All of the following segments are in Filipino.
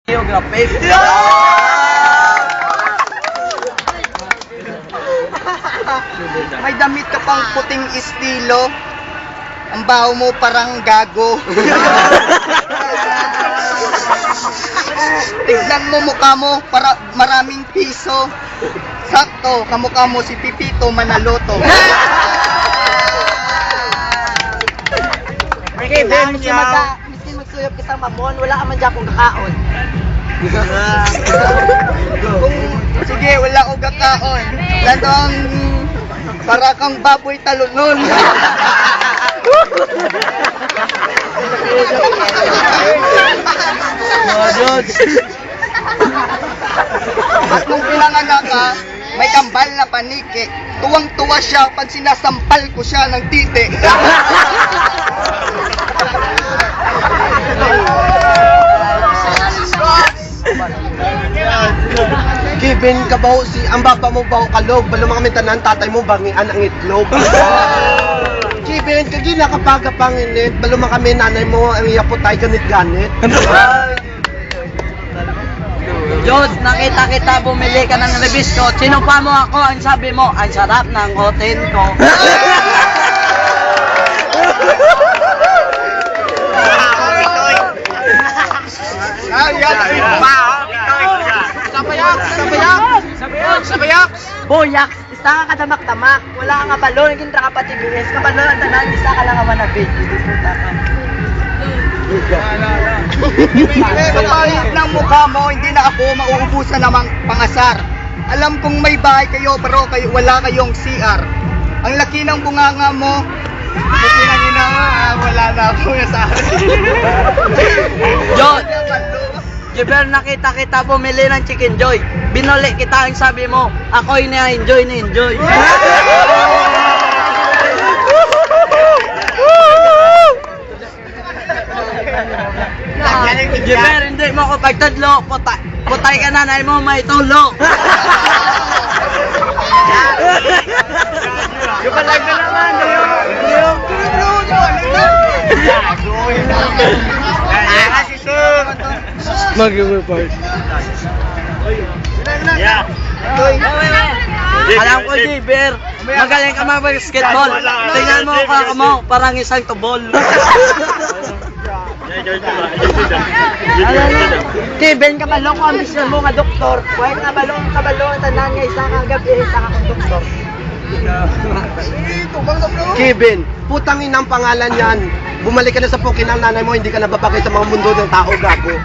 Geographic. May damit ka pang puting estilo. Ang baho mo parang gago. Tignan mo mukha mo, para maraming piso. Sakto, kamukha mo si Pipito Manaloto. Okay, Ben, miskin magsuyop kita mamon, wala ka man dyan kung kakaon. Sige, wala ko kakaon. Ladong para kang baboy talunon. At nung pinanganak ka, may kambal na paniki. Tuwang-tuwa siya pag sinasampal ko siya ng titi. Given ka ba si ang baba mo ba kalog, balo mga mintanan tatay mo bangian ang itlog. Given ka gina kapag panginit, balo mga kami nanay mo ang iyapotay ganit-ganit. Diyos, nakita kita bumili ka ng rebisco. Sino pa mo ako? Ang sabi mo, ang sarap ng hotel ko. Sabayak! Boyak, isa ka kadamak-damak. Wala ka nga balon, naging ka pa TBS. Kabalon ang tanan, isa ka lang naman na big. Sa pangit ng mukha mo, hindi na ako mauubusan ng pangasar. Alam kong may bahay kayo, pero wala kayong CR. Ang laki ng bunganga mo, kasi wala na ako sa akin. Diyos, Jiber, nakita kita bumili ng Chicken Joy. Binuli kita ang sabi mo, ako'y na-enjoy. Jiber, hindi mo ko pagtadlo. Putay ka nanay mo, may tulo. Yung palag na naman, Mag-report. Alam ko, Jiber, magaling ka mag-basketball. Tingnan mo ako mo, parang isang tubol. Kevin, kabalo ko ang mission mo nga doktor. Huwag kabalo ang tanan nga isa ka gabi, isa ka kong doktor. Kevin, putang inang pangalan yan. Bumalik ka na sa pukin ng nanay mo, hindi ka nababagay sa mga mundo ng tao, gago.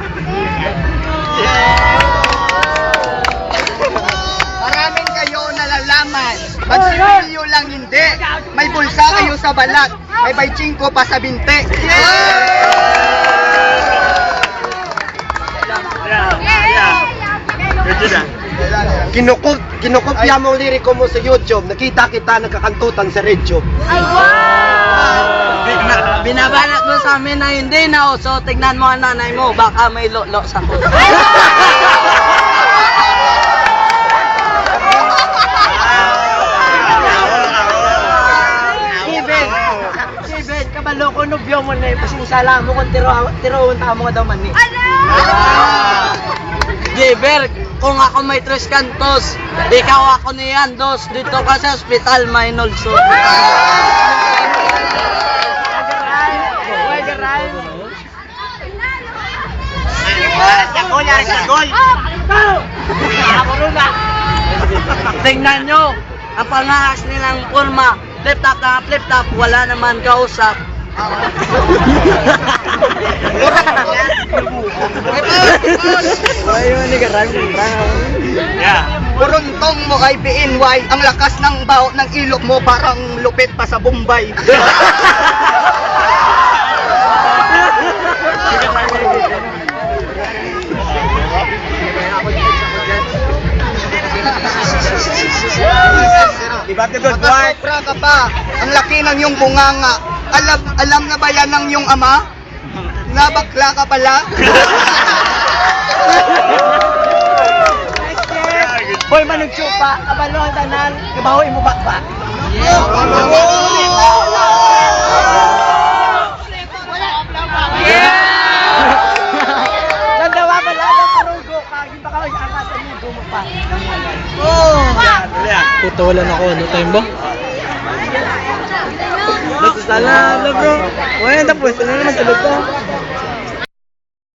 Maraming kayo nalalaman. Pagsisilyo lang hindi. May bulsa kayo sa balat. May baychingko pa sa binte. Kinukopya mo ang liriko mo sa YouTube. Nakita kita nagkakantutan sa radio. Binabanat mo sa amin na hindi na uso. Tignan mo ang nanay mo, baka may lolo sa puso. Kevin, kabalo ko nubyo mo na yung pasinsala mo kung tiroon ta mo nga daw mani. Jeber, kung ako may 3 kantos, ikaw ako niyan, 2. Dito ka sa ospital, may nulso. Tingnan nyo, ang panahas nilang forma, flip top, wala naman kausap. Puruntong mo kay BNY, ang lakas ng baho ng ilok mo parang lupit pa sa Bombay. Sobra ka pa, ang laki ng iyong bunganga. Alam na ba yan ng iyong ama? Nabakla ka pala? Boy, manugsupa, kabalo ang tanan, kabahoy mo bakba. Nandawa pala, Puta, wala na ako. Ano time ba? Basta sana, bro. Wala na tapos. Ano naman tulog ko?